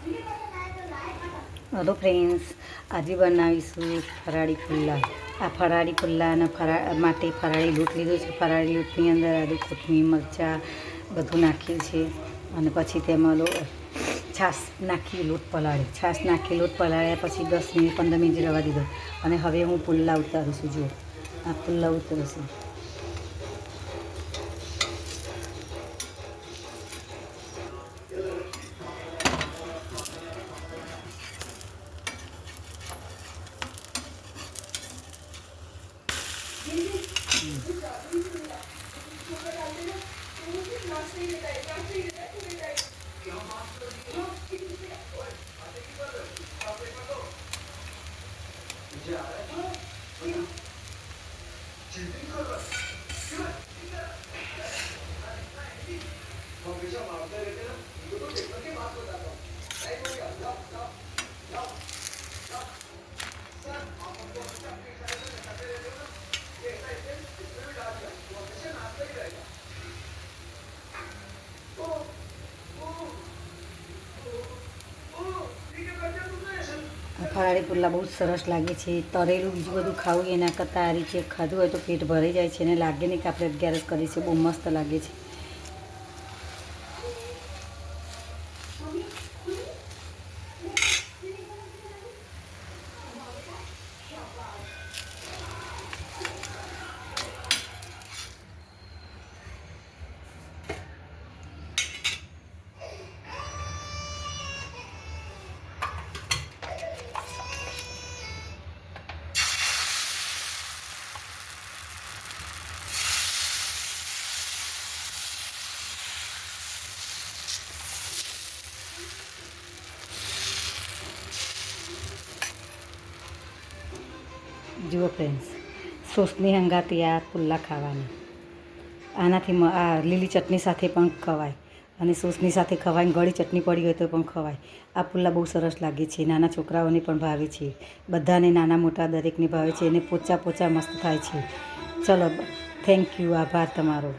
Hello friends, આજે બનાવીશું ફરાળી પુલ્લા. આ ફરાળી પુલ્લા અને માટે ફરાળી લોટ લીધો છે. ફરાળી લોટની અંદર આદુ, કોથમીર, મરચાં બધું નાખ્યું છે અને પછી તેમાં છાશ નાખી લોટ પલાળી. છાશ નાખી લોટ પલાળ્યા પછી 10 મિનિટ 15 મિનિટ રવા દીધો અને હવે હું પુલ્લા ઉતારું છું. જુઓ, આ પુલ્લા ઉતરું છું. ફરાળી પુલ્લા બહુ સરસ લાગે છે. તળેલું બીજું બધું ખાવું એના કરતાં આ રીતે ખાધું હોય તો પેટ ભરાઈ જાય છે અને લાગે નહીં કે આપણે 11 કરી છે. બહુ મસ્ત લાગે છે. જુઓ ફ્રેન્ડ્સ, સોસની હંગાતી આ પુલ્લા ખાવાના. આનાથી આ લીલી ચટણી સાથે પણ ખવાય અને સોસની સાથે ખવાય. ગળી ચટણી પડી હોય તો પણ ખવાય. આ પુલ્લા બહુ સરસ લાગે છે. નાના છોકરાઓને પણ ભાવે છે. બધાને, નાના મોટા દરેકને ભાવે છે અને પોચા પોચા મસ્ત થાય છે. ચલો, થેન્ક યુ, આભાર તમારો.